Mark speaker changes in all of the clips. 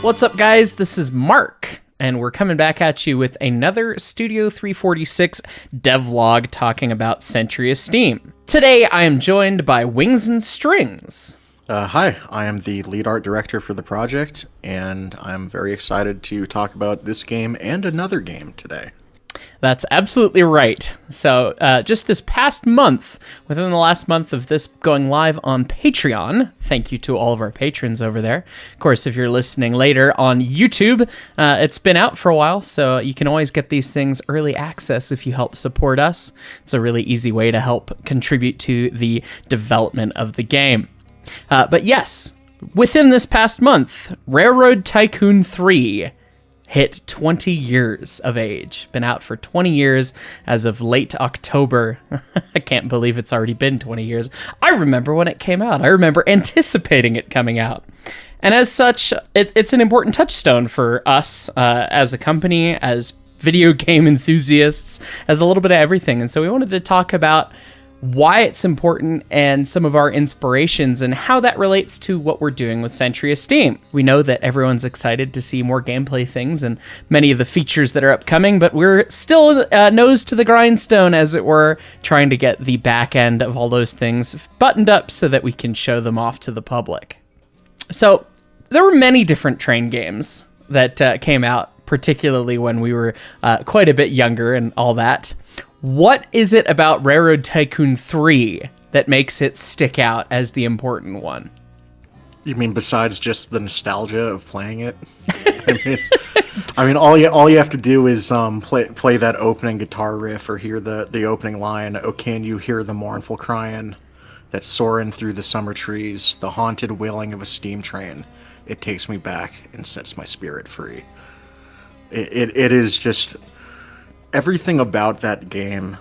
Speaker 1: What's up, guys? This is Mark, and we're coming back at you with another Studio 346 devlog talking about Century of Steam. Today, I am joined by Wings and Strings.
Speaker 2: Hi, I am the lead art director for the project, and I'm very excited to talk about this game and another game today.
Speaker 1: That's absolutely right. So just this past month, within the last month of this going live on Patreon, thank you to all of our patrons over there. Of course, if you're listening later on YouTube, it's been out for a while, so you can always get these things early access if you help support us. It's a really easy way to help contribute to the development of the game. But yes, within this past month, Railroad Tycoon 3 hit 20 years of age. Been out for 20 years as of late October. I can't believe it's already been 20 years. I remember when it came out. I remember anticipating it coming out. And as such, it's an important touchstone for us as a company, as video game enthusiasts, as a little bit of everything. And so we wanted to talk about why it's important and some of our inspirations and how that relates to what we're doing with Century of Steam. We know that everyone's excited to see more gameplay things and many of the features that are upcoming, but we're still nose to the grindstone, as it were, trying to get the back end of all those things buttoned up so that we can show them off to the public. So there were many different train games that came out, particularly when we were quite a bit younger and all that. What is it about Railroad Tycoon 3 that makes it stick out as the important one?
Speaker 2: You mean besides just the nostalgia of playing it? I mean, all you have to do is play that opening guitar riff or hear the opening line. Oh, can you hear the mournful crying that's soaring through the summer trees, the haunted wailing of a steam train? It takes me back and sets my spirit free. It is just everything about that game,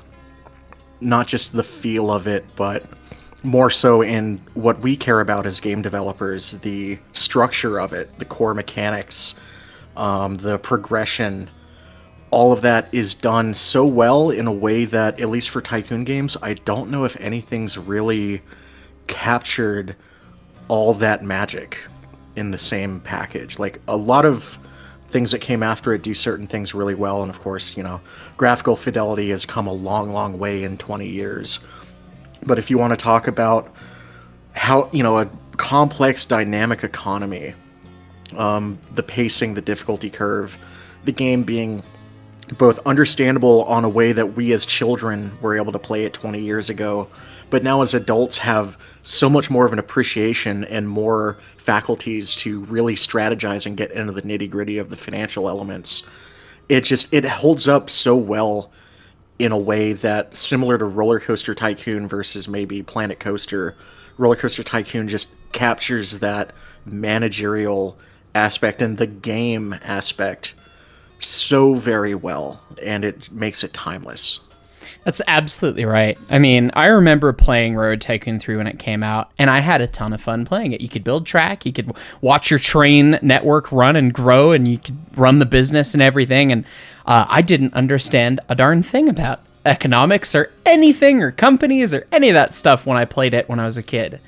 Speaker 2: not just the feel of it, but more so in what we care about as game developers, the structure of it, the core mechanics, the progression. All of that is done so well in a way that, at least for Tycoon games, I don't know if anything's really captured all that magic in the same package. Like, a lot of things that came after it do certain things really well, and of course, graphical fidelity has come a long way in 20 years. But if you want to talk about how, a complex dynamic economy, the pacing, the difficulty curve, the game being both understandable on a way that we as children were able to play it 20 years ago, but now as adults have so much more of an appreciation and more faculties to really strategize and get into the nitty-gritty of the financial elements. It holds up so well in a way that, similar to Roller Coaster Tycoon versus maybe Planet Coaster, Roller Coaster Tycoon just captures that managerial aspect and the game aspect so very well, and it makes it timeless.
Speaker 1: That's absolutely right. I mean, I remember playing Railroad Tycoon 3 when it came out, and I had a ton of fun playing it. You could build track, you could watch your train network run and grow, and you could run the business and everything, and I didn't understand a darn thing about economics or anything or companies or any of that stuff when I played it when I was a kid.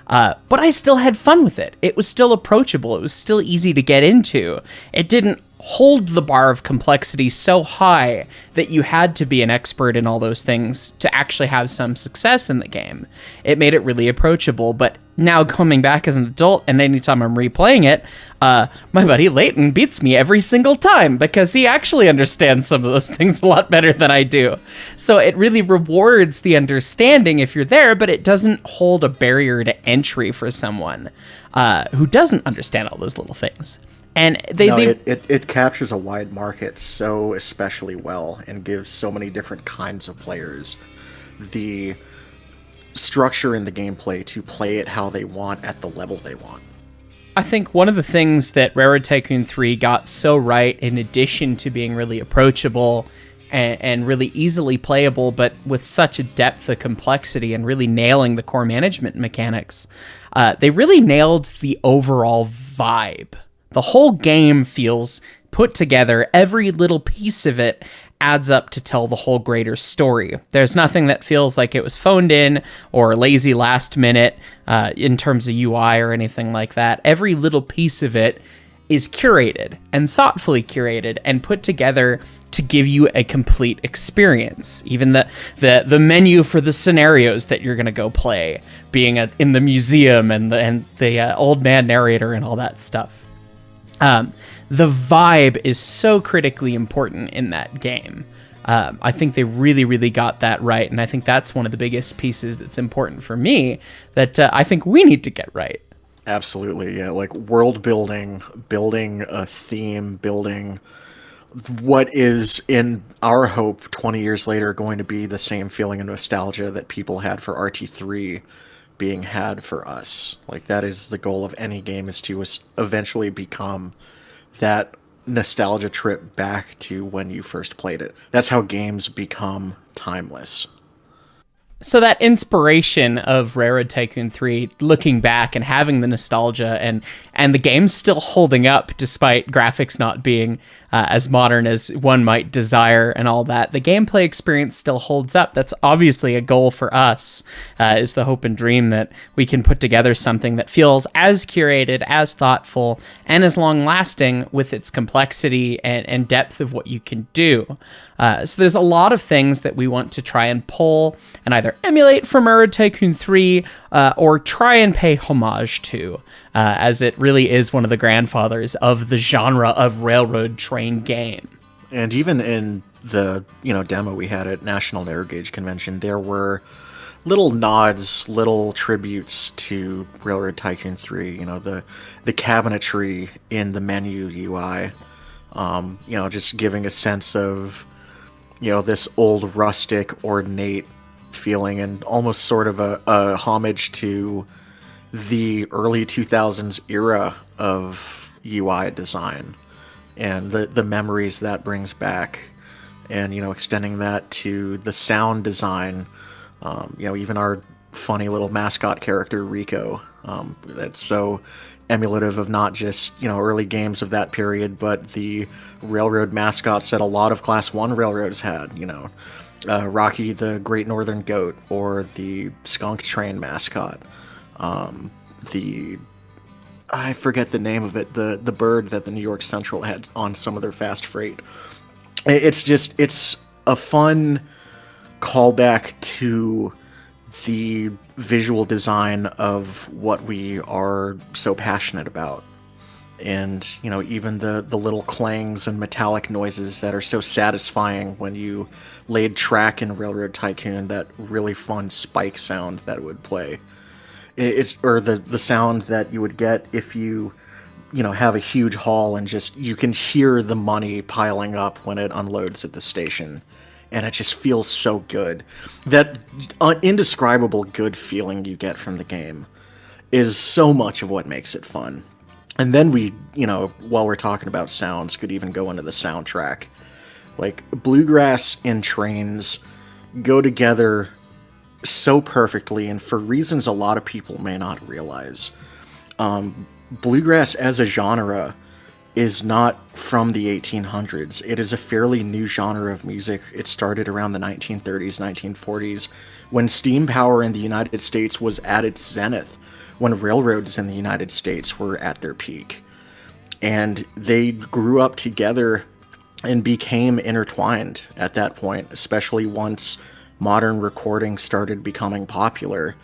Speaker 1: But I still had fun with it. It was still approachable. It was still easy to get into. It didn't hold the bar of complexity so high that you had to be an expert in all those things to actually have some success in the game. It made it really approachable, but now coming back as an adult, and anytime I'm replaying it, my buddy Leighton beats me every single time because he actually understands some of those things a lot better than I do. So it really rewards the understanding if you're there, but it doesn't hold a barrier to entry for someone who doesn't understand all those little things. And
Speaker 2: it captures a wide market so especially well and gives so many different kinds of players the structure in the gameplay to play it how they want at the level they want.
Speaker 1: I think one of the things that Railroad Tycoon 3 got so right, in addition to being really approachable and really easily playable, but with such a depth of complexity and really nailing the core management mechanics, they really nailed the overall vibe. The whole game feels put together. Every little piece of it adds up to tell the whole greater story. There's nothing that feels like it was phoned in or lazy last minute in terms of UI or anything like that. Every little piece of it is curated and thoughtfully curated and put together to give you a complete experience. Even the menu for the scenarios that you're going to go play, being in the museum and the old man narrator and all that stuff. The vibe is so critically important in that game. I think they really, really got that right, and I think that's one of the biggest pieces that's important for me that I think we need to get right.
Speaker 2: Absolutely, yeah. Like world building a theme, building what is, in our hope, 20 years later, going to be the same feeling of nostalgia that people had for RT3 being had for us. Like, that is the goal of any game, is to eventually become that nostalgia trip back to when you first played it. That's how games become timeless.
Speaker 1: So that inspiration of Railroad Tycoon 3, looking back and having the nostalgia and the game's still holding up despite graphics not being as modern as one might desire and all that, the gameplay experience still holds up. That's obviously a goal for us, is the hope and dream that we can put together something that feels as curated, as thoughtful, and as long-lasting with its complexity and depth of what you can do. So there's a lot of things that we want to try and pull and either emulate from Railroad Tycoon 3 or try and pay homage to, as it really is one of the grandfathers of the genre of railroad train game.
Speaker 2: And even in the demo we had at National Narrow Gauge Convention, there were little nods, little tributes to Railroad Tycoon 3. The cabinetry in the menu UI, just giving a sense of this old rustic, ornate feeling, and almost sort of a homage to the early 2000s era of UI design and the memories that brings back, and extending that to the sound design. Even our funny little mascot character Rico, that's so emulative of not just early games of that period, but the railroad mascots that a lot of Class 1 railroads had. Rocky the Great Northern Goat, or the skunk train mascot, I forget the name of it, the bird that the New York Central had on some of their fast freight. It's a fun callback to the visual design of what we are so passionate about. And, even the little clangs and metallic noises that are so satisfying when you laid track in Railroad Tycoon, that really fun spike sound that would play. Or the sound that you would get if you have a huge haul and just, you can hear the money piling up when it unloads at the station. And it just feels so good. That indescribable good feeling you get from the game is so much of what makes it fun. And then we, while we're talking about sounds, could even go into the soundtrack. Like, bluegrass and trains go together so perfectly, and for reasons a lot of people may not realize. Bluegrass as a genre is not from the 1800s. It is a fairly new genre of music. It started around the 1930s, 1940s, when steam power in the United States was at its zenith, when railroads in the United States were at their peak. And they grew up together and became intertwined at that point, especially once modern recording started becoming popular.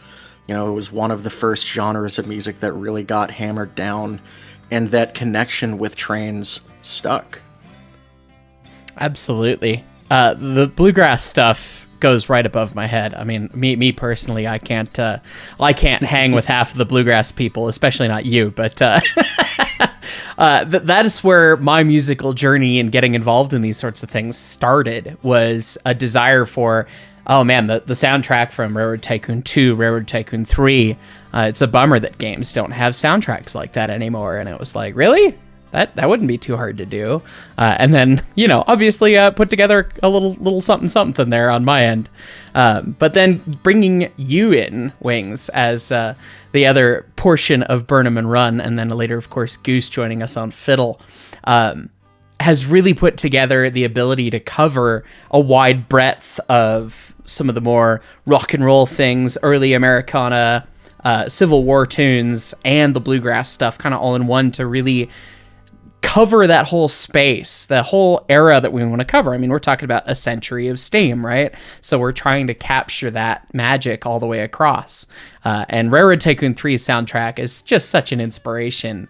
Speaker 2: It was one of the first genres of music that really got hammered down, and that connection with trains stuck.
Speaker 1: Absolutely. The bluegrass stuff goes right above my head. I mean, me personally, I can't hang with half of the bluegrass people, especially not you, but that is where my musical journey and getting involved in these sorts of things started, was a desire for, oh man, the soundtrack from Railroad Tycoon 2, Railroad Tycoon 3, it's a bummer that games don't have soundtracks like that anymore. And it was like, really? That wouldn't be too hard to do. And then, obviously put together a little something there on my end. But then bringing you in, Wings, as the other portion of Burnham and Run, and then later, of course, Goose joining us on fiddle, has really put together the ability to cover a wide breadth of some of the more rock and roll things, early Americana, Civil War tunes, and the bluegrass stuff, kind of all in one, to really cover that whole space, the whole era that we want to cover. I mean, we're talking about a century of Steam, right? So we're trying to capture that magic all the way across. And Railroad Tycoon 3's soundtrack is just such an inspiration.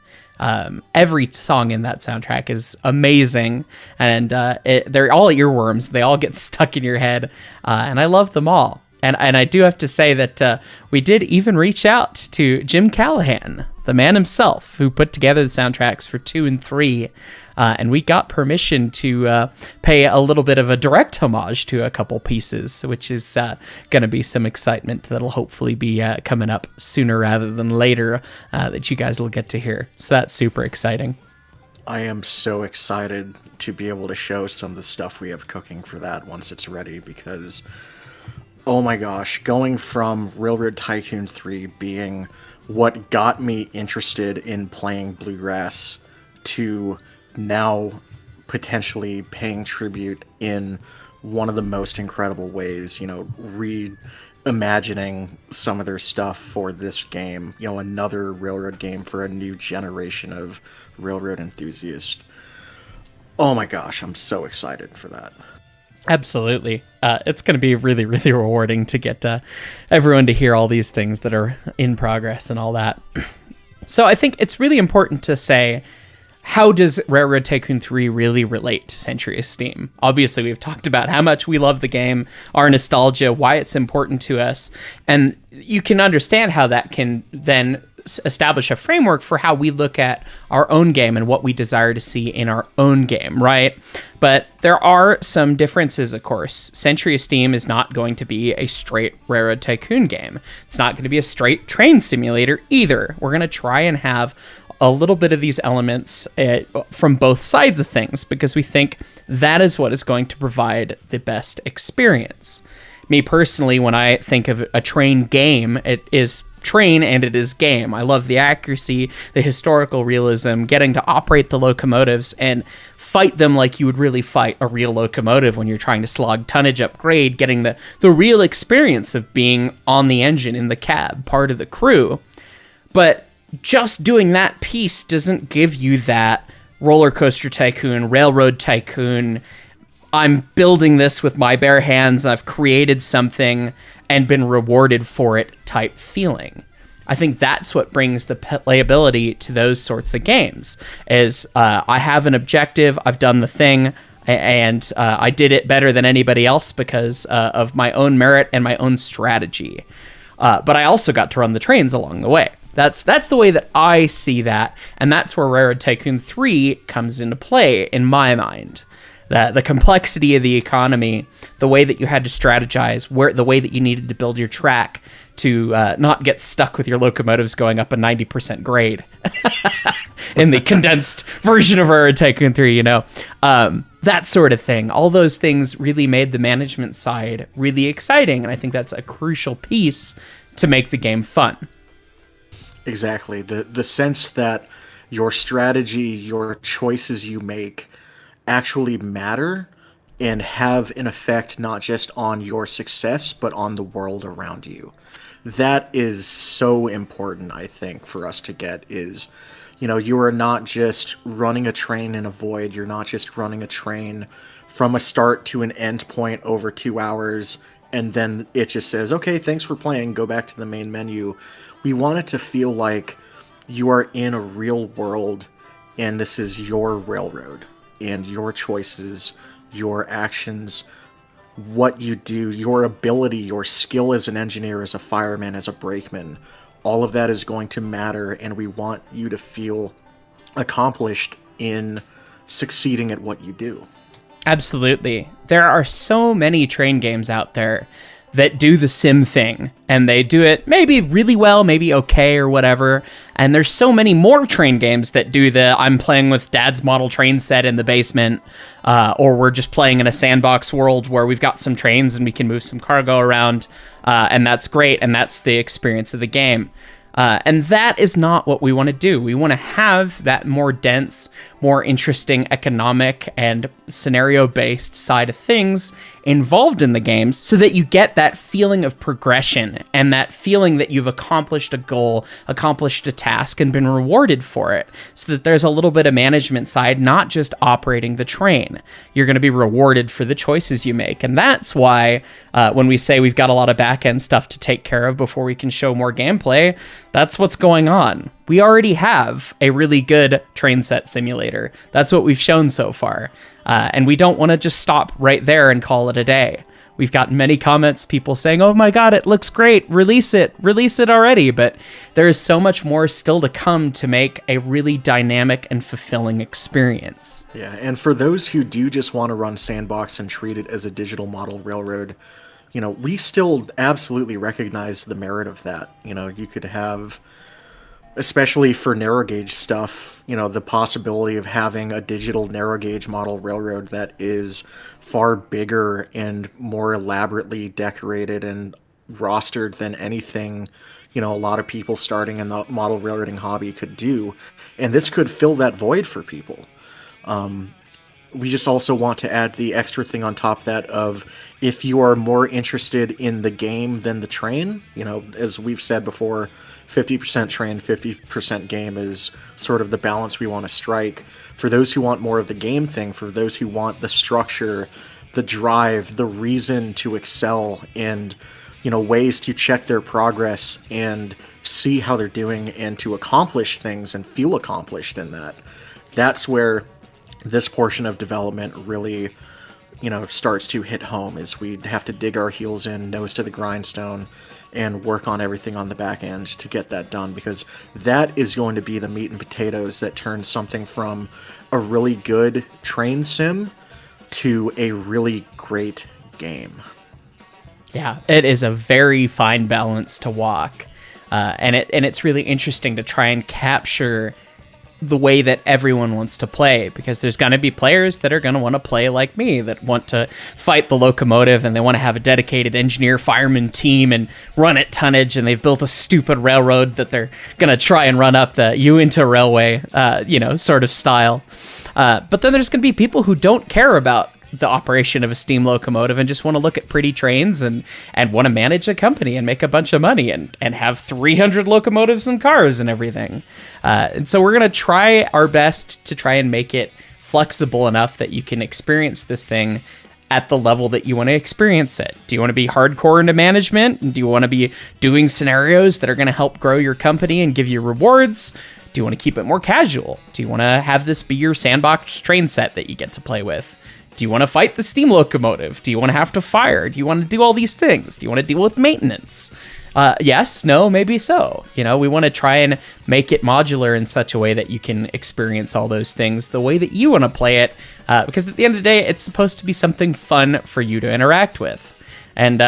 Speaker 1: Every song in that soundtrack is amazing, and they're all earworms. They all get stuck in your head, and I love them all. And I do have to say that we did even reach out to Jim Callahan, the man himself, who put together the soundtracks for 2 and 3, and we got permission to pay a little bit of a direct homage to a couple pieces, which is going to be some excitement that'll hopefully be coming up sooner rather than later that you guys will get to hear. So that's super exciting.
Speaker 2: I am so excited to be able to show some of the stuff we have cooking for that once it's ready, because oh my gosh, going from Railroad Tycoon 3 being what got me interested in playing Bluegrass to now potentially paying tribute in one of the most incredible ways, reimagining some of their stuff for this game, another Railroad game for a new generation of Railroad enthusiasts. Oh my gosh, I'm so excited for that.
Speaker 1: Absolutely. It's going to be really, really rewarding to get everyone to hear all these things that are in progress and all that. So I think it's really important to say, how does Railroad Tycoon 3 really relate to Century of Steam? Obviously, we've talked about how much we love the game, our nostalgia, why it's important to us, and you can understand how that can then establish a framework for how we look at our own game and what we desire to see in our own game, right? But there are some differences, of course. Century of Steam is not going to be a straight Railroad Tycoon game. It's not going to be a straight train simulator either. We're going to try and have a little bit of these elements from both sides of things, because we think that is what is going to provide the best experience. Me personally, when I think of a train game, it is train and it is game. I love the accuracy, the historical realism, getting to operate the locomotives and fight them like you would really fight a real locomotive when you're trying to slog tonnage upgrade, getting the real experience of being on the engine in the cab, part of the crew. But just doing that piece doesn't give you that Roller Coaster Tycoon, Railroad Tycoon, I'm building this with my bare hands, I've created something and been rewarded for it type feeling. I think that's what brings the playability to those sorts of games, is I have an objective, I've done the thing, and I did it better than anybody else because of my own merit and my own strategy. But I also got to run the trains along the way. That's the way that I see that, and that's where Railroad Tycoon 3 comes into play in my mind. The complexity of the economy, the way that you had to strategize, the way that you needed to build your track to not get stuck with your locomotives going up a 90% grade in the condensed version of Railroad Tycoon 3, that sort of thing. All those things really made the management side really exciting, and I think that's a crucial piece to make the game fun.
Speaker 2: Exactly. The sense that your strategy, your choices you make actually matter and have an effect not just on your success, but on the world around you. That is so important, I think, for us to get is, you are not just running a train in a void. You're not just running a train from a start to an end point over 2 hours, and then it just says, okay, thanks for playing, go back to the main menu. We want it to feel like you are in a real world, and this is your railroad. And your choices, your actions, what you do, your ability, your skill as an engineer, as a fireman, as a brakeman, all of that is going to matter, and we want you to feel accomplished in succeeding at what you do.
Speaker 1: Absolutely. There are so many train games out there that do the sim thing, and they do it maybe really well, maybe okay or whatever. And there's so many more train games that do the I'm playing with dad's model train set in the basement, or we're just playing in a sandbox world where we've got some trains and we can move some cargo around, and that's great, and that's the experience of the game. And that is not what we want to do. We want to have that more dense, more interesting economic and scenario-based side of things involved in the games so that you get that feeling of progression and that feeling that you've accomplished a goal, accomplished a task, and been rewarded for it, so that there's a little bit of management side, not just operating the train. You're going to be rewarded for the choices you make. And that's why when we say we've got a lot of back-end stuff to take care of before we can show more gameplay, that's what's going on. We already have a really good train set simulator. That's what we've shown so far. And we don't want to just stop right there and call it a day. We've gotten many comments, people saying, oh my God, it looks great. Release it already. But there is so much more still to come to make a really dynamic and fulfilling experience.
Speaker 2: Yeah, and for those who do just want to run Sandbox and treat it as a digital model railroad, we still absolutely recognize the merit of that. You could have, especially for narrow gauge stuff, the possibility of having a digital narrow gauge model railroad that is far bigger and more elaborately decorated and rostered than anything, a lot of people starting in the model railroading hobby could do. And this could fill that void for people. We just also want to add the extra thing on top of that of, if you are more interested in the game than the train, as we've said before, 50% train, 50% game is sort of the balance we want to strike. For those who want more of the game thing, for those who want the structure, the drive, the reason to excel, and ways to check their progress and see how they're doing and to accomplish things and feel accomplished in that, that's where this portion of development really, starts to hit home, is we have to dig our heels in, nose to the grindstone, and work on everything on the back end to get that done, because that is going to be the meat and potatoes that turn something from a really good train sim to a really great game.
Speaker 1: Yeah, it is a very fine balance to walk, and it's really interesting to try and capture the way that everyone wants to play, because there's going to be players that are going to want to play like me, that want to fight the locomotive, and they want to have a dedicated engineer fireman team and run at tonnage, and they've built a stupid railroad that they're going to try and run up the Uinta Railway, sort of style. But then there's going to be people who don't care about the operation of a steam locomotive and just want to look at pretty trains and want to manage a company and make a bunch of money and have 300 locomotives and cars and everything. And so we're going to try our best to try and make it flexible enough that you can experience this thing at the level that you want to experience it. Do you want to be hardcore into management? Do you want to be doing scenarios that are going to help grow your company and give you rewards? Do you want to keep it more casual? Do you want to have this be your sandbox train set that you get to play with? Do you want to fight the steam locomotive? Do you want to have to fire? Do you want to do all these things? Do you want to deal with maintenance? Yes, no, maybe so. We want to try and make it modular in such a way that you can experience all those things the way that you want to play it, because at the end of the day, it's supposed to be something fun for you to interact with. And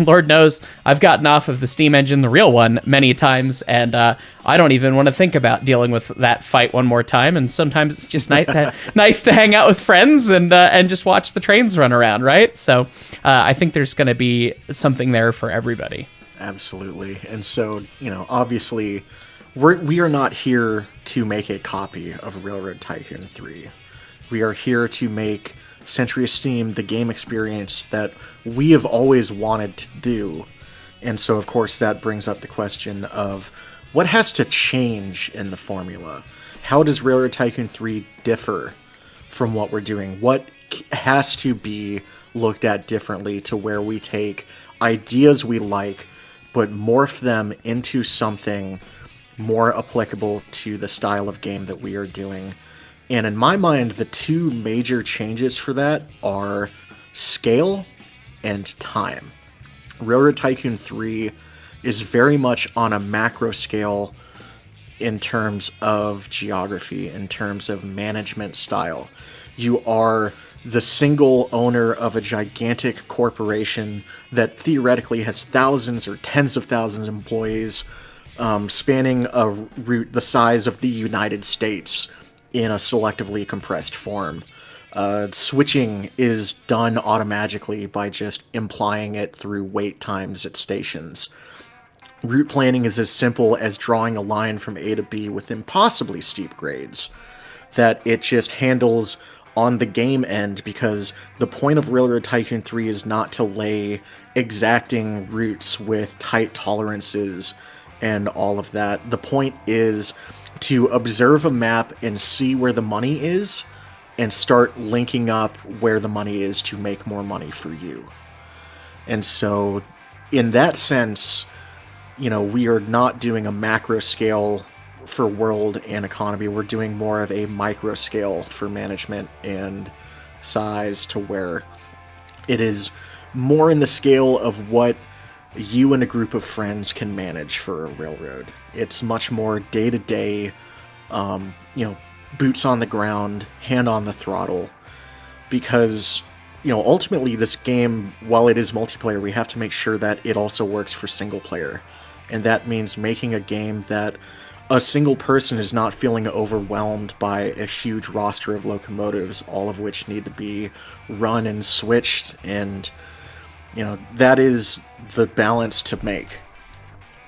Speaker 1: Lord knows, I've gotten off of the steam engine, the real one, many times, and I don't even want to think about dealing with that fight one more time. And sometimes it's just nice to hang out with friends and just watch the trains run around, right? So I think there's going to be something there for everybody.
Speaker 2: Absolutely. And so, obviously, we are not here to make a copy of Railroad Tycoon 3. We are here to make Century of Steam the game experience that we have always wanted to do. And so, of course, that brings up the question of what has to change in the formula? How does Railroad Tycoon 3 differ from what we're doing? What has to be looked at differently to where we take ideas we like, but morph them into something more applicable to the style of game that we are doing? And in my mind, the two major changes for that are scale and time. Railroad Tycoon 3 is very much on a macro scale in terms of geography, in terms of management style. You are the single owner of a gigantic corporation that theoretically has thousands or tens of thousands of employees, spanning a route the size of the United States in a selectively compressed form. Switching is done automatically by just implying it through wait times at stations. Route planning is as simple as drawing a line from A to B with impossibly steep grades. that it just handles on the game end, because the point of Railroad Tycoon 3 is not to lay exacting routes with tight tolerances and all of that. The point is to observe a map and see where the money is and start linking up where the money is to make more money for you. And so in that sense, we are not doing a macro scale for world and economy. We're doing more of a micro scale for management and size, to where it is more in the scale of what you and a group of friends can manage for a railroad. It's much more day-to-day, boots on the ground, hand on the throttle, because ultimately this game, while it is multiplayer, we have to make sure that it also works for single player. And that means making a game that a single person is not feeling overwhelmed by a huge roster of locomotives, all of which need to be run and switched. And, that is the balance to make.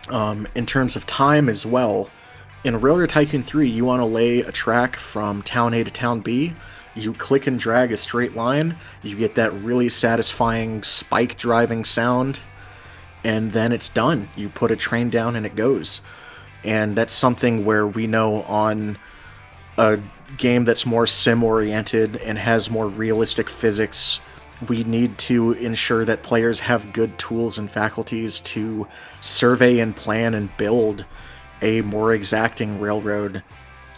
Speaker 2: In terms of time as well, in Railroad Tycoon 3, you want to lay a track from town A to town B. You click and drag a straight line, you get that really satisfying spike driving sound, and then it's done. You put a train down and it goes. And that's something where we know on a game that's more sim-oriented and has more realistic physics, we need to ensure that players have good tools and faculties to survey and plan and build a more exacting railroad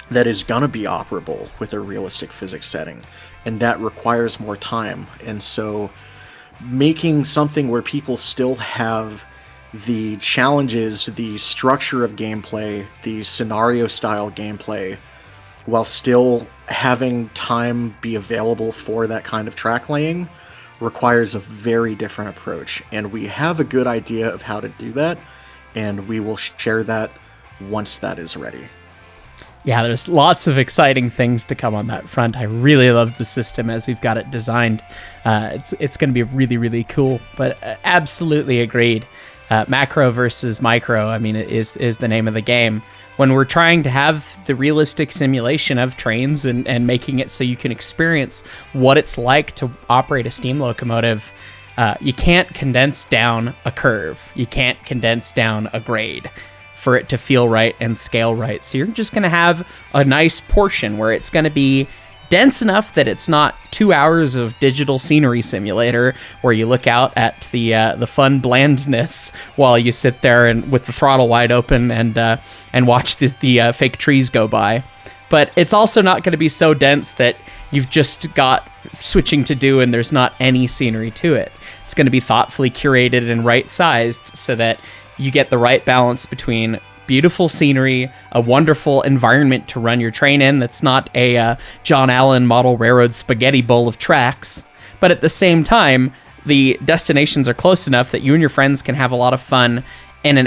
Speaker 2: that is going to be operable with a realistic physics setting. And that requires more time. And so making something where people still have the challenges, the structure of gameplay, the scenario-style gameplay, while still having time be available for that kind of track laying, requires a very different approach. And we have a good idea of how to do that, and we will share that once that is ready.
Speaker 1: Yeah, there's lots of exciting things to come on that front. I really love the system as we've got it designed. It's going to be really, really cool, but absolutely agreed. Macro versus micro, is the name of the game. When we're trying to have the realistic simulation of trains and making it so you can experience what it's like to operate a steam locomotive, you can't condense down a curve. You can't condense down a grade for it to feel right and scale right. So you're just going to have a nice portion where it's going to be dense enough that it's not 2 hours of digital scenery simulator where you look out at the fun blandness while you sit there and with the throttle wide open and watch the fake trees go by. But it's also not going to be so dense that you've just got switching to do and there's not any scenery to it. It's going to be thoughtfully curated and right sized so that you get the right balance between beautiful scenery, a wonderful environment to run your train in that's not a John Allen model railroad spaghetti bowl of tracks, but at the same time, the destinations are close enough that you and your friends can have a lot of fun in an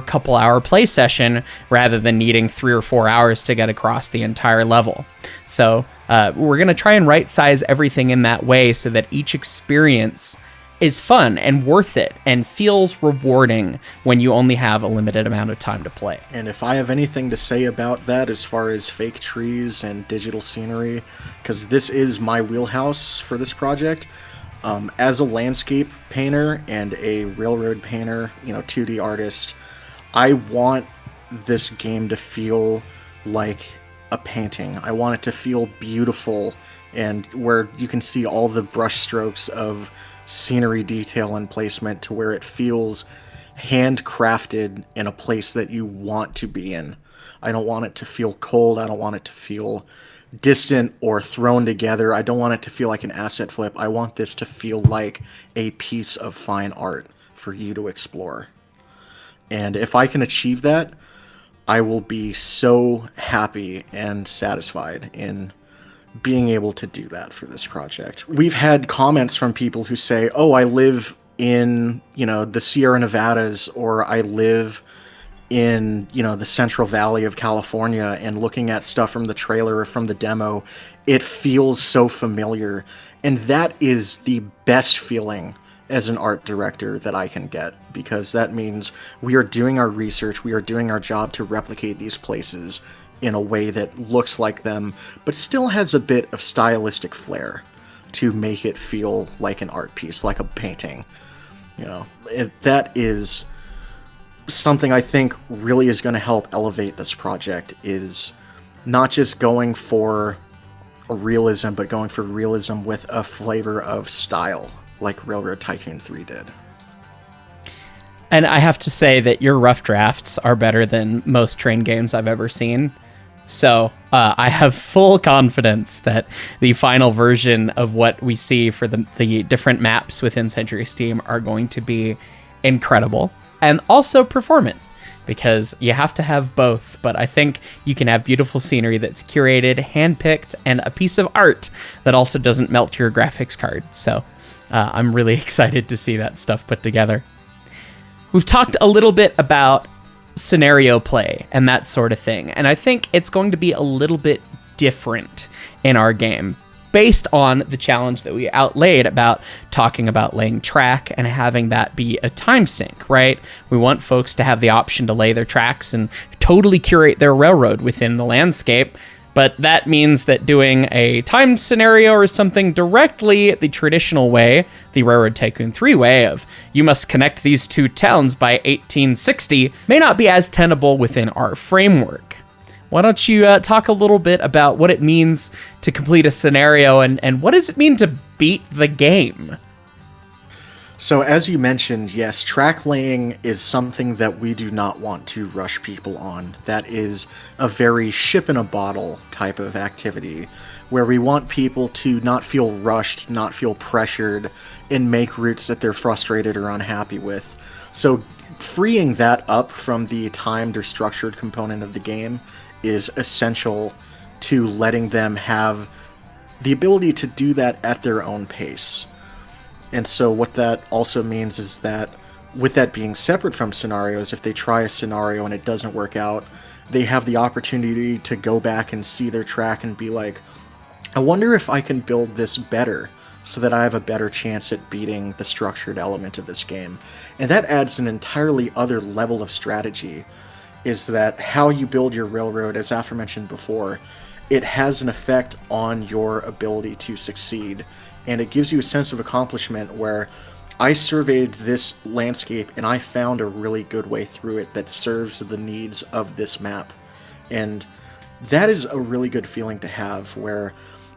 Speaker 1: couple hour play session rather than needing 3 or 4 hours to get across the entire level. So we're going to try and right size everything in that way so that each experience is fun and worth it and feels rewarding when you only have a limited amount of time to play.
Speaker 2: And if I have anything to say about that as far as fake trees and digital scenery, because this is my wheelhouse for this project, as a landscape painter and a railroad painter, 2D artist, I want this game to feel like a painting. I want it to feel beautiful, and where you can see all the brush strokes of scenery detail and placement to where it feels handcrafted in a place that you want to be in. I don't want it to feel cold. I don't want it to feel distant or thrown together. I don't want it to feel like an asset flip. I want this to feel like a piece of fine art for you to explore. And if I can achieve that, I will be so happy and satisfied in being able to do that for this project. We've had comments from people who say, oh, I live in, the Sierra Nevadas, or I live in, the Central Valley of California, and looking at stuff from the trailer or from the demo, it feels so familiar. And that is the best feeling as an art director that I can get, because that means we are doing our research, we are doing our job to replicate these places in a way that looks like them, but still has a bit of stylistic flair to make it feel like an art piece, like a painting. That is something I think really is going to help elevate this project, is not just going for realism, but going for realism with a flavor of style, like Railroad Tycoon 3 did.
Speaker 1: And I have to say that your rough drafts are better than most train games I've ever seen. So I have full confidence that the final version of what we see for the different maps within Century Steam are going to be incredible and also performant, because you have to have both. But I think you can have beautiful scenery that's curated, handpicked, and a piece of art that also doesn't melt your graphics card. So I'm really excited to see that stuff put together. We've talked a little bit about scenario play and that sort of thing, and I think it's going to be a little bit different in our game based on the challenge that we outlaid about talking about laying track and having that be a time sink, right? We want folks to have the option to lay their tracks and totally curate their railroad within the landscape. But that means that doing a timed scenario or something directly the traditional way, the Railroad Tycoon 3 way of you must connect these two towns by 1860, may not be as tenable within our framework. Why don't you talk a little bit about what it means to complete a scenario and what does it mean to beat the game?
Speaker 2: So as you mentioned, yes, track laying is something that we do not want to rush people on. That is a very ship in a bottle type of activity where we want people to not feel rushed, not feel pressured, and make routes that they're frustrated or unhappy with. So freeing that up from the timed or structured component of the game is essential to letting them have the ability to do that at their own pace. And so what that also means is that with that being separate from scenarios, if they try a scenario and it doesn't work out, they have the opportunity to go back and see their track and be like, I wonder if I can build this better so that I have a better chance at beating the structured element of this game. And that adds an entirely other level of strategy, is that how you build your railroad, as aforementioned before, it has an effect on your ability to succeed. And it gives you a sense of accomplishment where I surveyed this landscape and I found a really good way through it that serves the needs of this map. And that is a really good feeling to have, where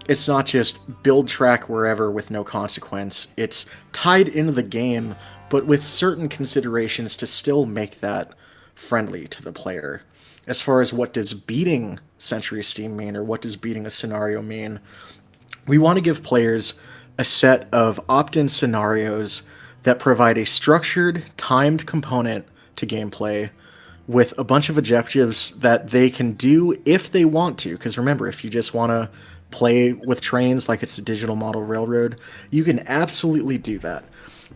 Speaker 2: it's not just build track wherever with no consequence. It's tied into the game, but with certain considerations to still make that friendly to the player. As far as what does beating Century Steam mean, or what does beating a scenario mean, we want to give players a set of opt-in scenarios that provide a structured, timed component to gameplay with a bunch of objectives that they can do if they want to. Because remember, if you just want to play with trains like it's a digital model railroad, you can absolutely do that.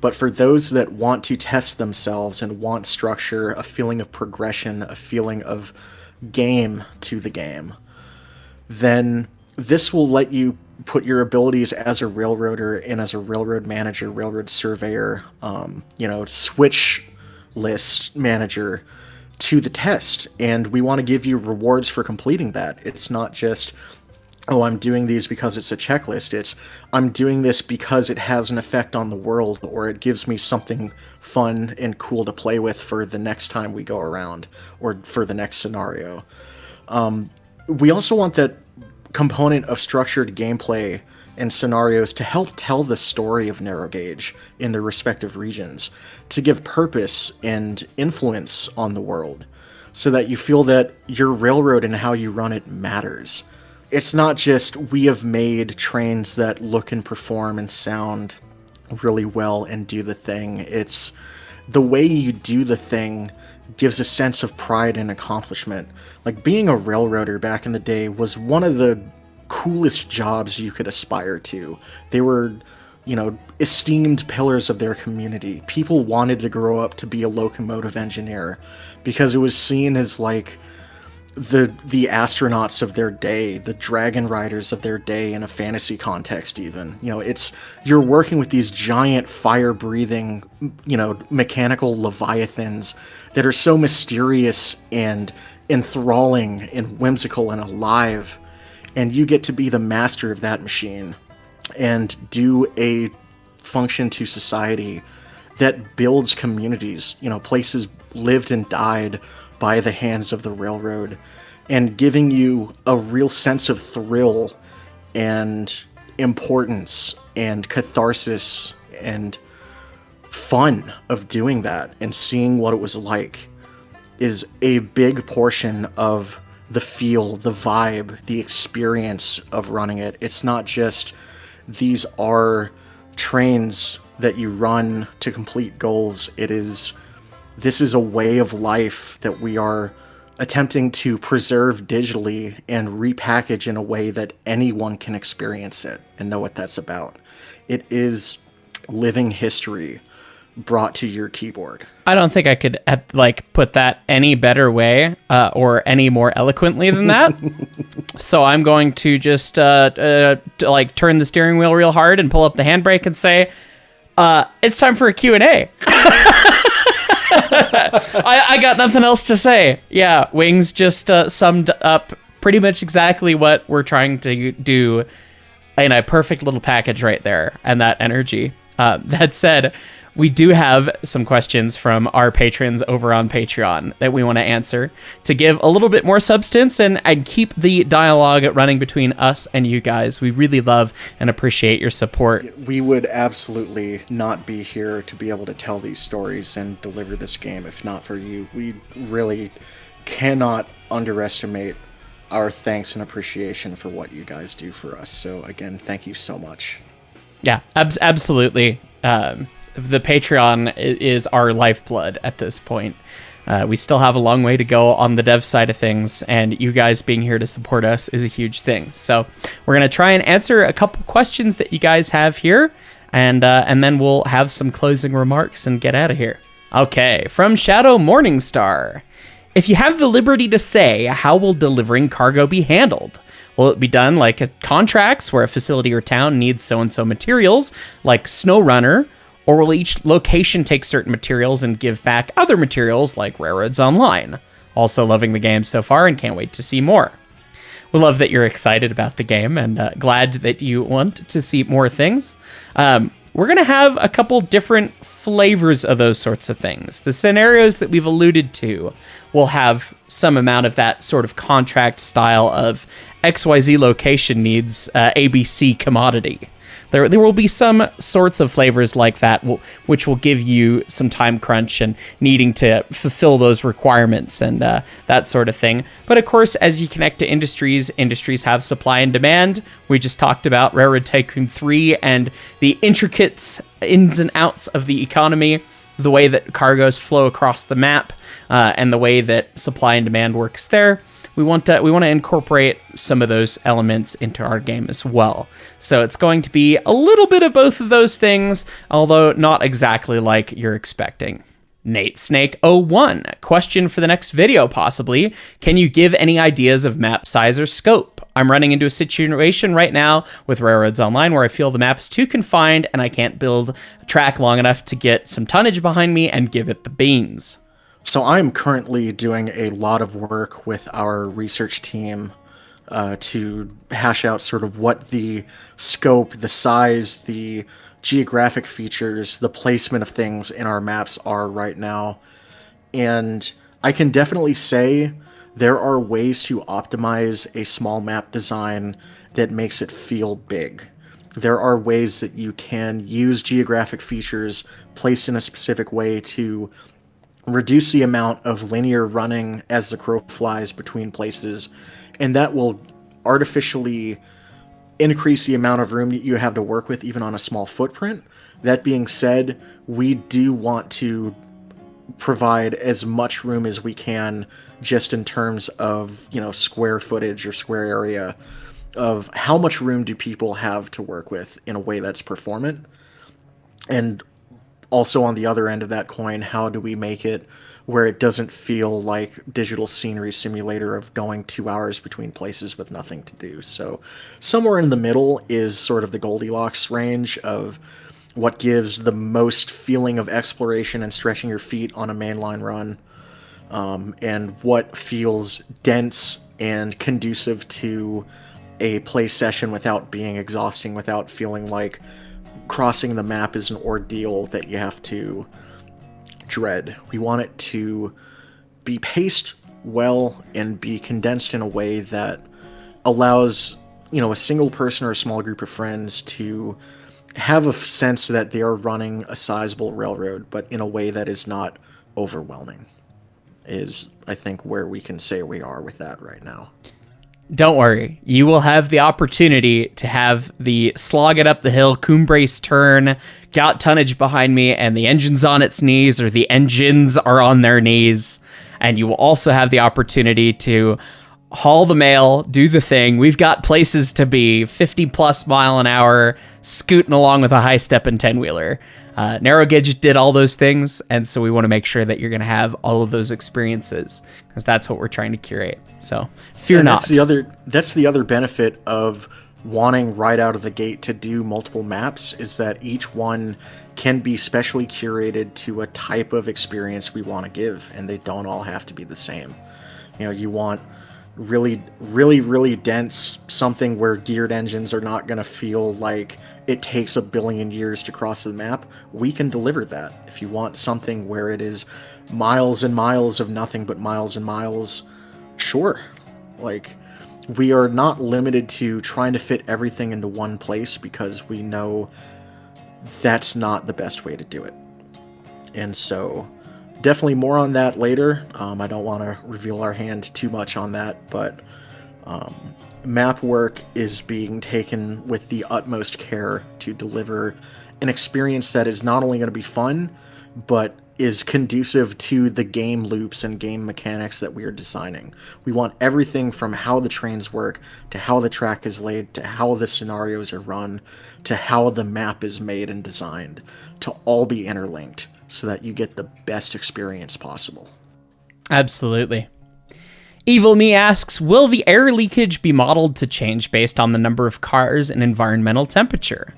Speaker 2: But for those that want to test themselves and want structure, a feeling of progression, a feeling of game to the game, then this will let you put your abilities as a railroader and as a railroad manager, railroad surveyor, switch list manager to the test. And we want to give you rewards for completing that. It's not just, oh, I'm doing these because it's a checklist. It's, I'm doing this because it has an effect on the world, or it gives me something fun and cool to play with for the next time we go around, or for the next scenario. We also want that component of structured gameplay and scenarios to help tell the story of Narrow Gauge in their respective regions, to give purpose and influence on the world, so that you feel that your railroad and how you run it matters. It's not just, we have made trains that look and perform and sound really well and do the thing. It's the way you do the thing gives a sense of pride and accomplishment. Like, being a railroader back in the day was one of the coolest jobs you could aspire to. They were, esteemed pillars of their community. People wanted to grow up to be a locomotive engineer because it was seen as like the astronauts of their day, the dragon riders of their day in a fantasy context even. You're working with these giant fire-breathing, mechanical leviathans that are so mysterious and enthralling and whimsical and alive, and you get to be the master of that machine and do a function to society that builds communities, places lived and died by the hands of the railroad, and giving you a real sense of thrill and importance and catharsis and fun of doing that and seeing what it was like is a big portion of the feel, the vibe, the experience of running it. It's not just these are trains that you run to complete goals. This is a way of life that we are attempting to preserve digitally and repackage in a way that anyone can experience it and know what that's about. It is living history brought to your keyboard.
Speaker 1: I don't think I could have, put that any better way or any more eloquently than that. So I'm going to just turn the steering wheel real hard and pull up the handbrake and say, it's time for a Q&A. I got nothing else to say. Yeah, Wings just summed up pretty much exactly what we're trying to do in a perfect little package right there, and that energy. That said, we do have some questions from our patrons over on Patreon that we want to answer to give a little bit more substance and keep the dialogue running between us and you guys. We really love and appreciate your support.
Speaker 2: We would absolutely not be here to be able to tell these stories and deliver this game if not for you. We really cannot underestimate our thanks and appreciation for what you guys do for us. So again, thank you so much.
Speaker 1: Yeah, absolutely. The Patreon is our lifeblood at this point. We still have a long way to go on the dev side of things, and you guys being here to support us is a huge thing. So we're going to try and answer a couple questions that you guys have here, and then we'll have some closing remarks and get out of here. Okay, from Shadow Morningstar. If you have the liberty to say, how will delivering cargo be handled? Will it be done like contracts where a facility or town needs so-and-so materials, like SnowRunner, or will each location take certain materials and give back other materials like Railroads Online? Also loving the game so far and can't wait to see more. We love that you're excited about the game and glad that you want to see more things. We're going to have a couple different flavors of those sorts of things. The scenarios that we've alluded to will have some amount of that sort of contract style of XYZ location needs ABC commodity. There will be some sorts of flavors like that, which will give you some time crunch and needing to fulfill those requirements and that sort of thing. But of course, as you connect to industries have supply and demand. We just talked about Railroad Tycoon 3 and the intricate ins and outs of the economy, the way that cargoes flow across the map, and the way that supply and demand works there. We want to incorporate some of those elements into our game as well. So it's going to be a little bit of both of those things, although not exactly like you're expecting. Nate Snake 01, question for the next video possibly. Can you give any ideas of map size or scope? I'm running into a situation right now with Railroads Online where I feel the map is too confined and I can't build a track long enough to get some tonnage behind me and give it the beans.
Speaker 2: So I'm currently doing a lot of work with our research team to hash out sort of what the scope, the size, the geographic features, the placement of things in our maps are right now. And I can definitely say there are ways to optimize a small map design that makes it feel big. There are ways that you can use geographic features placed in a specific way to reduce the amount of linear running as the crow flies between places, and that will artificially increase the amount of room you have to work with even on a small footprint. That being said, we do want to provide as much room as we can just in terms of, square footage or square area of how much room do people have to work with in a way that's performant. And also on the other end of that coin, how do we make it where it doesn't feel like digital scenery simulator of going 2 hours between places with nothing to do? So somewhere in the middle is sort of the Goldilocks range of what gives the most feeling of exploration and stretching your feet on a mainline run, and what feels dense and conducive to a play session without being exhausting, without feeling like crossing the map is an ordeal that you have to dread. We want it to be paced well and be condensed in a way that allows, a single person or a small group of friends to have a sense that they are running a sizable railroad, but in a way that is not overwhelming, is, I think, where we can say we are with that right now.
Speaker 1: Don't worry, you will have the opportunity to have the slog it up the hill, Coombrace turn, got tonnage behind me, and the engine's on its knees, or the engines are on their knees. And you will also have the opportunity to haul the mail, do the thing. We've got places to be, 50 plus mile an hour, scooting along with a high step and 10-wheeler. Narrow Gauge did all those things, and so we want to make sure that you're going to have all of those experiences, because that's what we're trying to curate. So fear not.
Speaker 2: That's the other benefit of wanting right out of the gate to do multiple maps, is that each one can be specially curated to a type of experience we want to give, and they don't all have to be the same. You want really, really, really dense, something where geared engines are not going to feel like it takes a billion years to cross the map. We can deliver that. If you want something where it is miles and miles of nothing but miles and miles, sure. We are not limited to trying to fit everything into one place, because we know that's not the best way to do it. And so definitely more on that later. I don't want to reveal our hand too much on that, but map work is being taken with the utmost care to deliver an experience that is not only going to be fun, but is conducive to the game loops and game mechanics that we are designing. We want everything from how the trains work, to how the track is laid, to how the scenarios are run, to how the map is made and designed, to all be interlinked, so that you get the best experience possible.
Speaker 1: Absolutely. Evil Me asks, will the air leakage be modeled to change based on the number of cars and environmental temperature?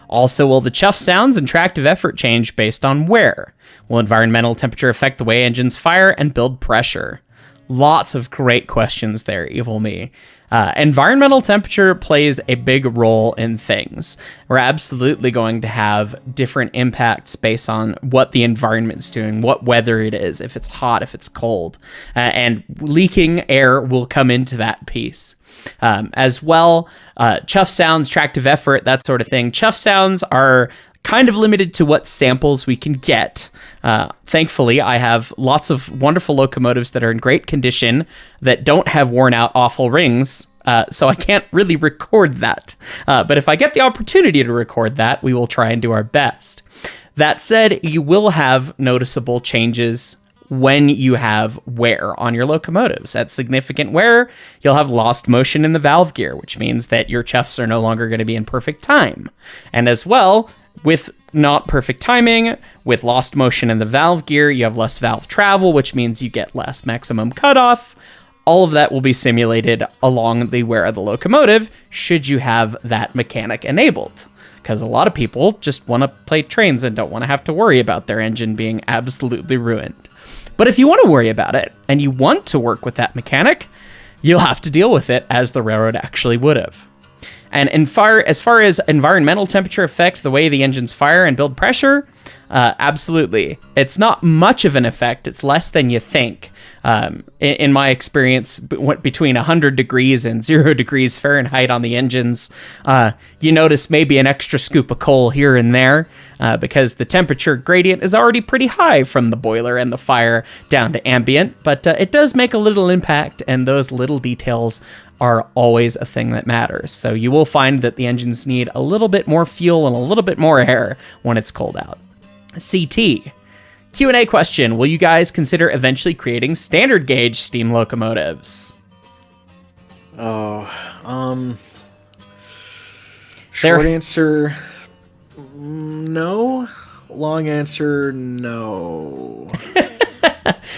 Speaker 1: Also, will the chuff sounds and tractive effort change based on where? Will environmental temperature affect the way engines fire and build pressure? Lots of great questions there, Evil Me. Environmental temperature plays a big role in things. We're absolutely going to have different impacts based on what the environment's doing, what weather it is, if it's hot, if it's cold. And leaking air will come into that piece. As well, chuff sounds, tractive effort, that sort of thing. Chuff sounds are kind of limited to what samples we can get. Thankfully, I have lots of wonderful locomotives that are in great condition that don't have worn out awful rings, so I can't really record that. But if I get the opportunity to record that, we will try and do our best. That said, you will have noticeable changes when you have wear on your locomotives. At significant wear, you'll have lost motion in the valve gear, which means that your chuffs are no longer going to be in perfect time. And as well, with not perfect timing, with lost motion in the valve gear, you have less valve travel, which means you get less maximum cutoff. All of that will be simulated along the wear of the locomotive, should you have that mechanic enabled. Because a lot of people just want to play trains and don't want to have to worry about their engine being absolutely ruined. But if you want to worry about it, and you want to work with that mechanic, you'll have to deal with it as the railroad actually would have. And as far as environmental temperature affect the way the engines fire and build pressure, absolutely. It's not much of an effect. It's less than you think. In my experience, between 100 degrees and 0 degrees Fahrenheit on the engines, you notice maybe an extra scoop of coal here and there, because the temperature gradient is already pretty high from the boiler and the fire down to ambient, but it does make a little impact, and those little details are always a thing that matters. So you will find that the engines need a little bit more fuel and a little bit more air when it's cold out. CT. Q&A question. Will you guys consider eventually creating standard gauge steam locomotives?
Speaker 2: Short answer, no. Long answer, no.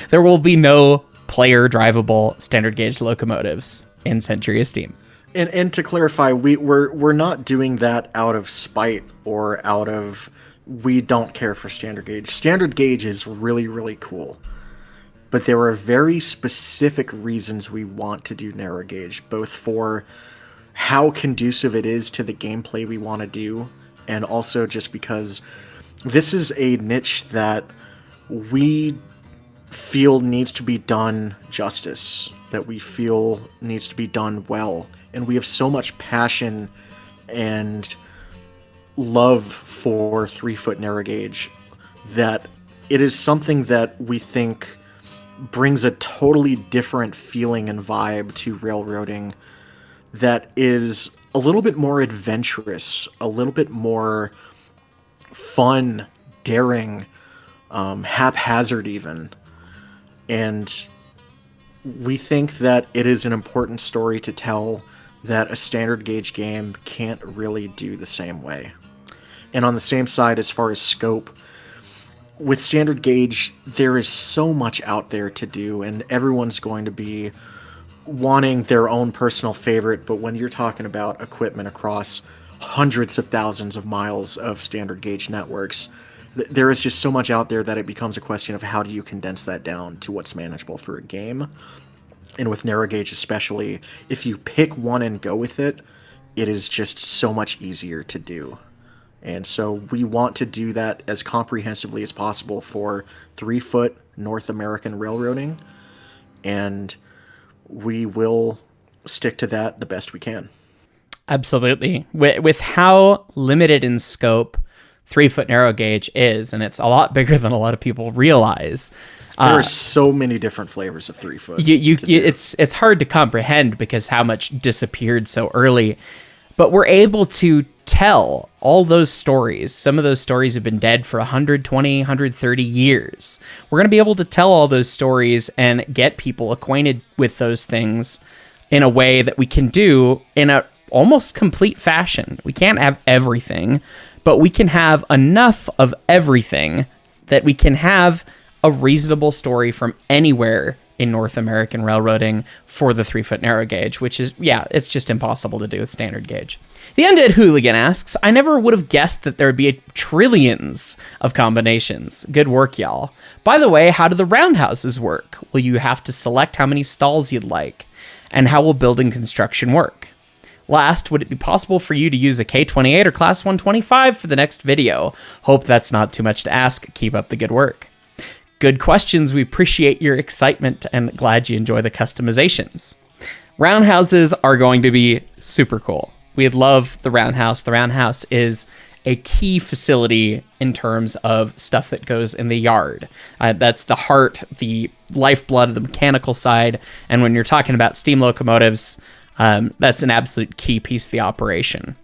Speaker 1: There will be no player drivable standard gauge locomotives in Century of Steam.
Speaker 2: And to clarify, we're not doing that out of spite or out of we don't care for standard gauge. Standard gauge is really, really cool. but there are very specific reasons we want to do narrow gauge, both for how conducive it is to the gameplay we want to do, and also just because this is a niche that we feel needs to be done justice, that we feel needs to be done well, and we have so much passion and love for 3-foot narrow gauge that it is something that we think brings a totally different feeling and vibe to railroading that is a little bit more adventurous, a little bit more fun, daring, haphazard even. And we think that it is an important story to tell that a standard gauge game can't really do the same way. And on the same side, as far as scope, with standard gauge, there is so much out there to do, and everyone's going to be wanting their own personal favorite. But when you're talking about equipment across hundreds of thousands of miles of standard gauge networks, there is just so much out there that it becomes a question of how do you condense that down to what's manageable for a game. And with narrow gauge especially, if you pick one and go with it, it is just so much easier to do. And so we want to do that as comprehensively as possible for 3-foot North American railroading, and we will stick to that the best we can.
Speaker 1: Absolutely. With how limited in scope 3-foot narrow gauge is, and it's a lot bigger than a lot of people realize.
Speaker 2: There are so many different flavors of 3-foot.
Speaker 1: It's hard to comprehend because how much disappeared so early. But we're able to tell all those stories. Some of those stories have been dead for 120, 130 years. We're going to be able to tell all those stories and get people acquainted with those things in a way that we can do in a almost complete fashion. We can't have everything, but we can have enough of everything that we can have a reasonable story from anywhere in North American railroading for the 3-foot narrow gauge, which is, it's just impossible to do with standard gauge. The Undead Hooligan asks, I never would have guessed that there would be trillions of combinations. Good work, y'all. By the way, how do the roundhouses work? Will you have to select how many stalls you'd like? And how will building construction work? Last, would it be possible for you to use a K28 or Class 125 for the next video? Hope that's not too much to ask. Keep up the good work. Good questions. We appreciate your excitement and glad you enjoy the customizations. Roundhouses are going to be super cool. We love the roundhouse. The roundhouse is a key facility in terms of stuff that goes in the yard. That's the heart, the lifeblood of the mechanical side. And when you're talking about steam locomotives, that's an absolute key piece of the operation.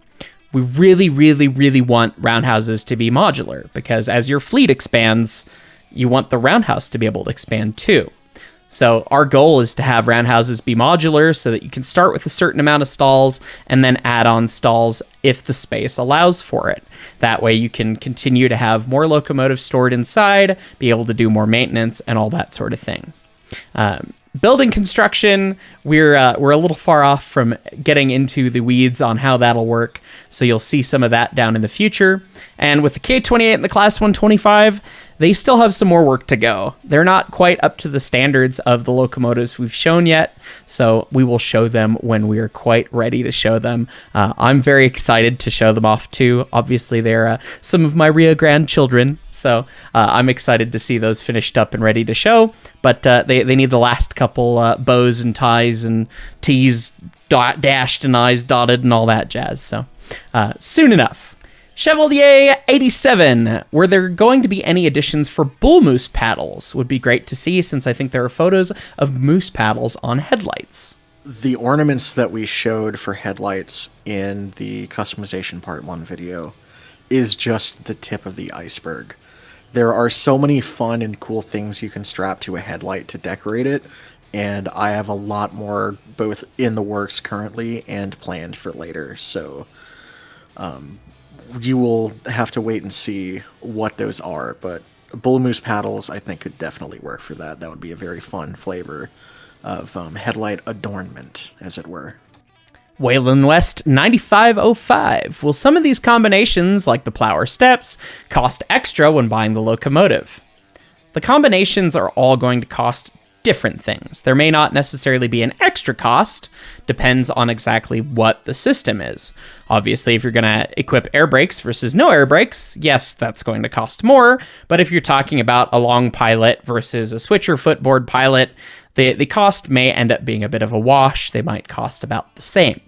Speaker 1: We really, really, really want roundhouses to be modular because as your fleet expands, you want the roundhouse to be able to expand too. So our goal is to have roundhouses be modular so that you can start with a certain amount of stalls and then add on stalls if the space allows for it. That way you can continue to have more locomotives stored inside, be able to do more maintenance and all that sort of thing. Building construction, we're a little far off from getting into the weeds on how that'll work, so you'll see some of that down in the future. And with the K28 and the Class 125, they still have some more work to go. They're not quite up to the standards of the locomotives we've shown yet, so we will show them when we are quite ready to show them. I'm very excited to show them off too. Obviously, they're some of my Rio Grande children, so I'm excited to see those finished up and ready to show, but they need the last couple bows and ties and T's dashed and I's dotted and all that jazz, so soon enough. Chevalier 87, were there going to be any additions for bull moose paddles? Would be great to see since I think there are photos of moose paddles on headlights.
Speaker 2: The ornaments that we showed for headlights in the customization part 1 video is just the tip of the iceberg. There are so many fun and cool things you can strap to a headlight to decorate it, and I have a lot more both in the works currently and planned for later, so you will have to wait and see what those are, but bull moose paddles I think could definitely work for that. That would be a very fun flavor of headlight adornment, as it were.
Speaker 1: Wayland West 9505. Will some of these combinations, like the plower steps, cost extra when buying the locomotive? The combinations are all going to cost different things. There may not necessarily be an extra cost, depends on exactly what the system is. Obviously, if you're going to equip air brakes versus no air brakes, yes, that's going to cost more. But if you're talking about a long pilot versus a switcher footboard pilot, the cost may end up being a bit of a wash. They might cost about the same.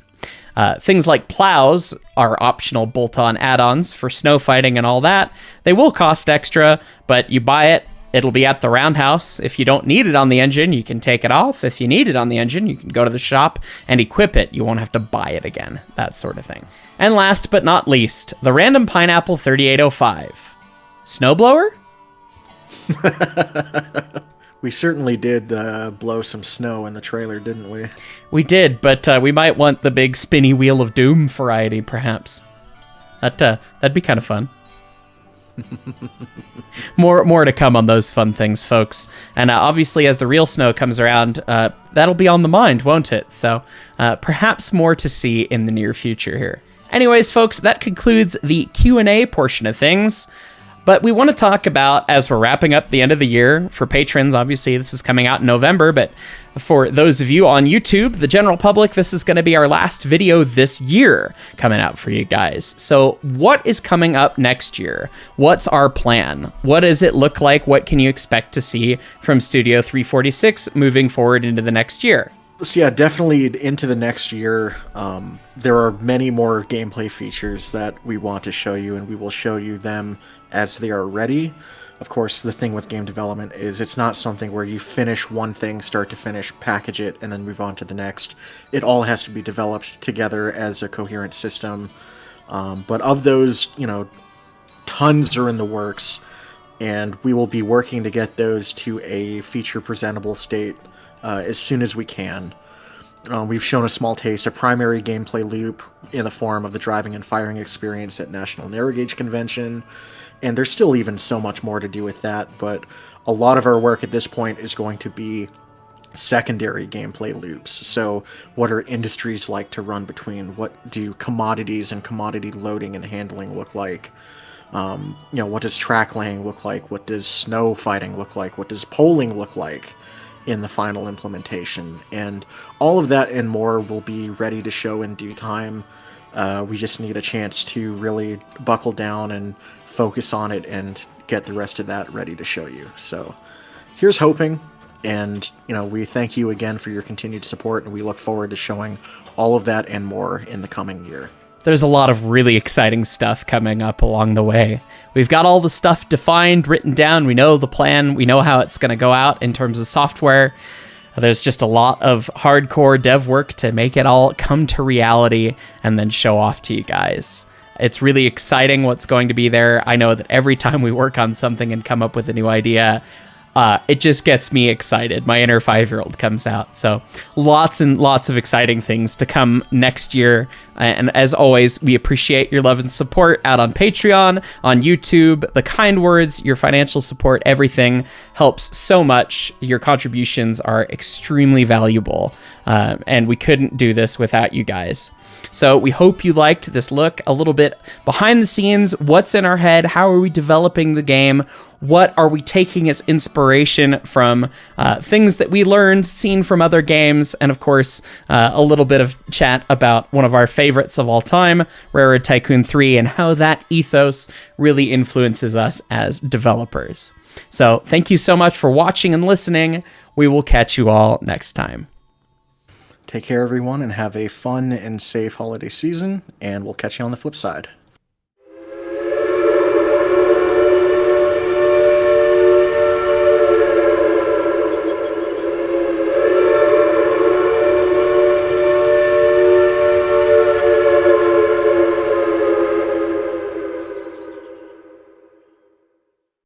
Speaker 1: Things like plows are optional bolt-on add-ons for snow fighting and all that. They will cost extra, but you buy it, it'll be at the roundhouse. If you don't need it on the engine, you can take it off. If you need it on the engine, you can go to the shop and equip it. You won't have to buy it again, that sort of thing. And last but not least, the Random Pineapple 3805. Snowblower?
Speaker 2: We certainly did blow some snow in the trailer, didn't we?
Speaker 1: We did, but we might want the big spinny wheel of doom variety, perhaps. That'd be kind of fun. More to come on those fun things, folks. And obviously, as the real snow comes around, that'll be on the mind, won't it? So perhaps more to see in the near future here. Anyways, folks, that concludes the Q&A portion of things. But we want to talk about, as we're wrapping up the end of the year, for patrons, obviously this is coming out in November, but for those of you on YouTube, the general public, this is going to be our last video this year coming out for you guys. So what is coming up next year? What's our plan? What does it look like? What can you expect to see from Studio 346 moving forward into the next year?
Speaker 2: So yeah, definitely into the next year, there are many more gameplay features that we want to show you, and we will show you them as they are ready. Of course, the thing with game development is it's not something where you finish one thing, start to finish, package it, and then move on to the next. It all has to be developed together as a coherent system. But of those, tons are in the works, and we will be working to get those to a feature presentable state as soon as we can. We've shown a small taste, a primary gameplay loop in the form of the driving and firing experience at National Narrow Gauge Convention, and there's still even so much more to do with that, but a lot of our work at this point is going to be secondary gameplay loops. So what are industries like to run between? What do commodities and commodity loading and handling look like? What does track laying look like? What does snow fighting look like? What does polling look like in the final implementation? And all of that and more will be ready to show in due time. We just need a chance to really buckle down and focus on it and get the rest of that ready to show you. So here's hoping, and we thank you again for your continued support, and we look forward to showing all of that and more in the coming year.
Speaker 1: There's a lot of really exciting stuff coming up along the way. We've got all the stuff defined, written down. We know the plan. We know how it's going to go out in terms of software. There's just a lot of hardcore dev work to make it all come to reality and then show off to you guys. It's really exciting what's going to be there. I know that every time we work on something and come up with a new idea, it just gets me excited. My inner 5-year-old comes out. So lots and lots of exciting things to come next year. And as always, we appreciate your love and support out on Patreon, on YouTube, the kind words, your financial support, everything helps so much. Your contributions are extremely valuable. And we couldn't do this without you guys. So we hope you liked this look a little bit behind the scenes. What's in our head? How are we developing the game? What are we taking as inspiration from things that we learned, seen from other games? And of course, a little bit of chat about one of our favorites of all time, Railroad Tycoon 3, and how that ethos really influences us as developers. So thank you so much for watching and listening. We will catch you all next time.
Speaker 2: Take care, everyone, and have a fun and safe holiday season, and we'll catch you on the flip side.